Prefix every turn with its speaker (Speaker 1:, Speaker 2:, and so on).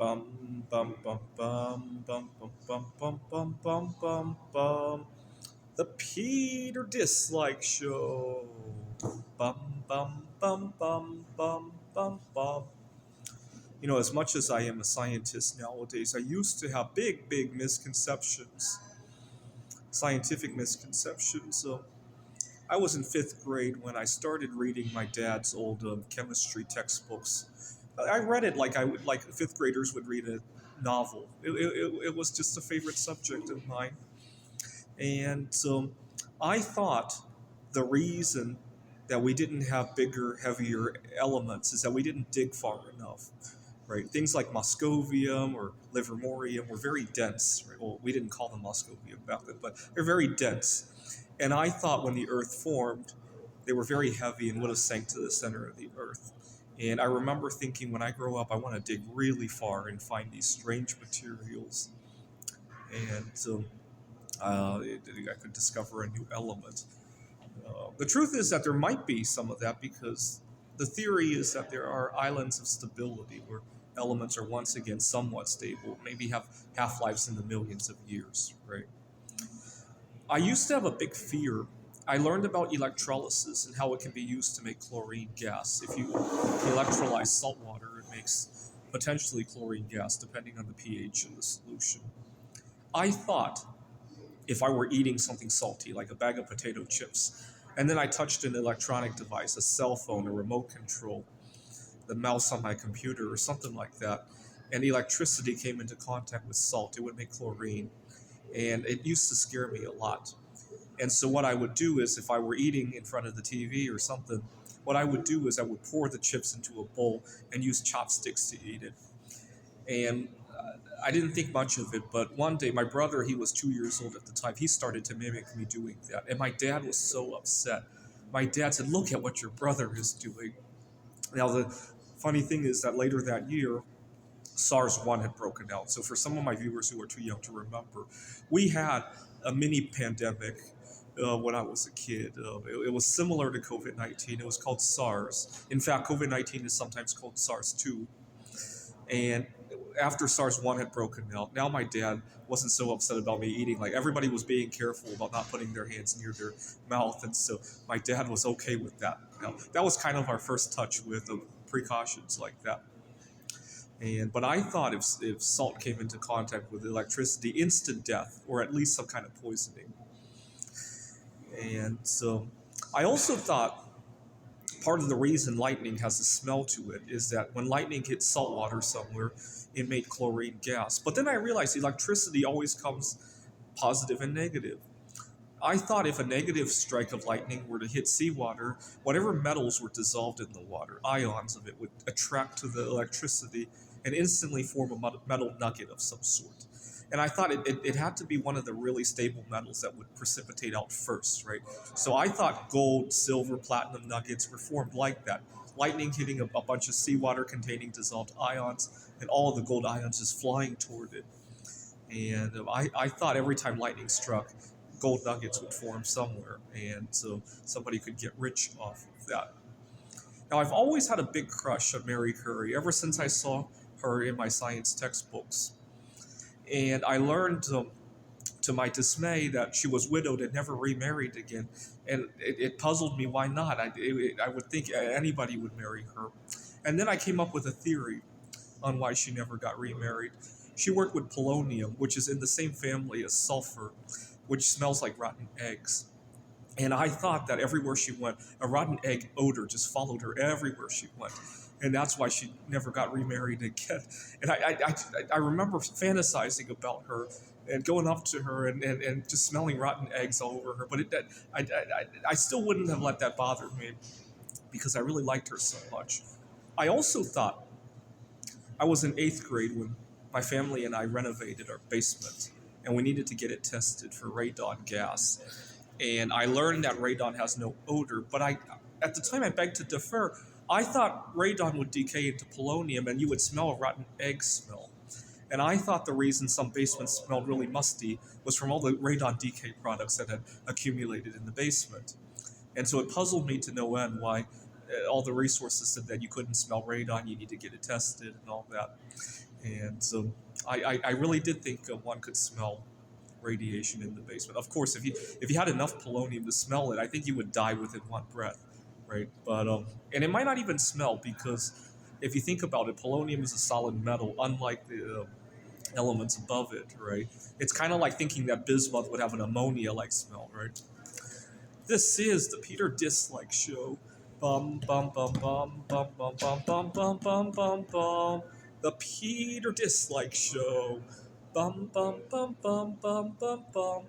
Speaker 1: Bum bum bum bum bum bum bum bum bum bum bum bum. The Peter Dislike Show. Bum bum bum bum bum bum bum. As much as I am a scientist nowadays, I used to have big misconceptions, scientific misconceptions. I was in fifth grade when I started reading my dad's old chemistry textbooks. I read it like I would, like fifth graders would read a novel. It was just a favorite subject of mine, and I thought the reason that we didn't have bigger, heavier elements is that we didn't dig far enough. Right? Things like moscovium or livermorium were very dense. Right? Well, we didn't call them moscovium back then, but they're very dense. And I thought when the Earth formed, they were very heavy and would have sank to the center of the Earth. And I remember thinking, when I grow up, I want to dig really far and find these strange materials, and I could discover a new element. The truth is that there might be some of that, because the theory is that there are islands of stability where elements are once again somewhat stable, maybe have half-lives in the millions of years, right? I used to have a big fear. I learned about electrolysis and how it can be used to make chlorine gas. If you electrolyze salt water, it makes potentially chlorine gas, depending on the pH in the solution. I thought if I were eating something salty, like a bag of potato chips, and then I touched an electronic device, a cell phone, a remote control, the mouse on my computer, or something like that, and electricity came into contact with salt, it would make chlorine. And it used to scare me a lot. And so what I would do is, if I were eating in front of the TV or something, what I would do is I would pour the chips into a bowl and use chopsticks to eat it. And I didn't think much of it, but one day my brother, he was 2 years old at the time, he started to mimic me doing that. And my dad was so upset. My dad said, "Look at what your brother is doing." Now, the funny thing is that later that year, SARS-1 had broken out. So for some of my viewers who are too young to remember, we had a mini pandemic when I was a kid. It was similar to COVID-19. It was called SARS. In fact, COVID-19 is sometimes called SARS-2. And after SARS-1 had broken out, now my dad wasn't so upset about me eating. Like, everybody was being careful about not putting their hands near their mouth. And so my dad was okay with that. Now, that was kind of our first touch with precautions like that. But I thought if salt came into contact with electricity, instant death, or at least some kind of poisoning. And so I also thought part of the reason lightning has a smell to it is that when lightning hits salt water somewhere, it made chlorine gas. But then I realized electricity always comes positive and negative. I thought if a negative strike of lightning were to hit seawater, whatever metals were dissolved in the water, ions of it, would attract to the electricity and instantly form a metal nugget of some sort. And I thought it had to be one of the really stable metals that would precipitate out first, right? So I thought gold, silver, platinum nuggets were formed like that. Lightning hitting a bunch of seawater containing dissolved ions, and all of the gold ions just flying toward it. And I thought every time lightning struck, gold nuggets would form somewhere, and so somebody could get rich off of that. Now, I've always had a big crush on Mary Curie ever since I saw her in my science textbooks. And I learned, to my dismay, that she was widowed and never remarried again. And it puzzled me, why not? I would think anybody would marry her. And then I came up with a theory on why she never got remarried. She worked with polonium, which is in the same family as sulfur, which smells like rotten eggs. And I thought that everywhere she went, a rotten egg odor just followed her everywhere she went. And that's why she never got remarried again. And I remember fantasizing about her and going up to her and just smelling rotten eggs all over her. But I still wouldn't have let that bother me, because I really liked her so much. I also thought, I was in eighth grade when my family and I renovated our basement, and we needed to get it tested for radon gas. And I learned that radon has no odor, but at the time I begged to differ. I thought radon would decay into polonium and you would smell a rotten egg smell. And I thought the reason some basements smelled really musty was from all the radon decay products that had accumulated in the basement. And so it puzzled me to no end why all the resources said that you couldn't smell radon, you need to get it tested and all that. And so I really did think one could smell radiation in the basement. Of course, if you had enough polonium to smell it, I think you would die within one breath, right? But and it might not even smell because if you think about it, polonium is a solid metal, unlike the elements above it, right? It's kind of like thinking that bismuth would have an ammonia-like smell, right? This is the Peter Dislike Show. Bum bum bum bum bum bum bum bum bum bum bum bum. The Peter Dislike Show. Bum bum bum bum bum bum bum.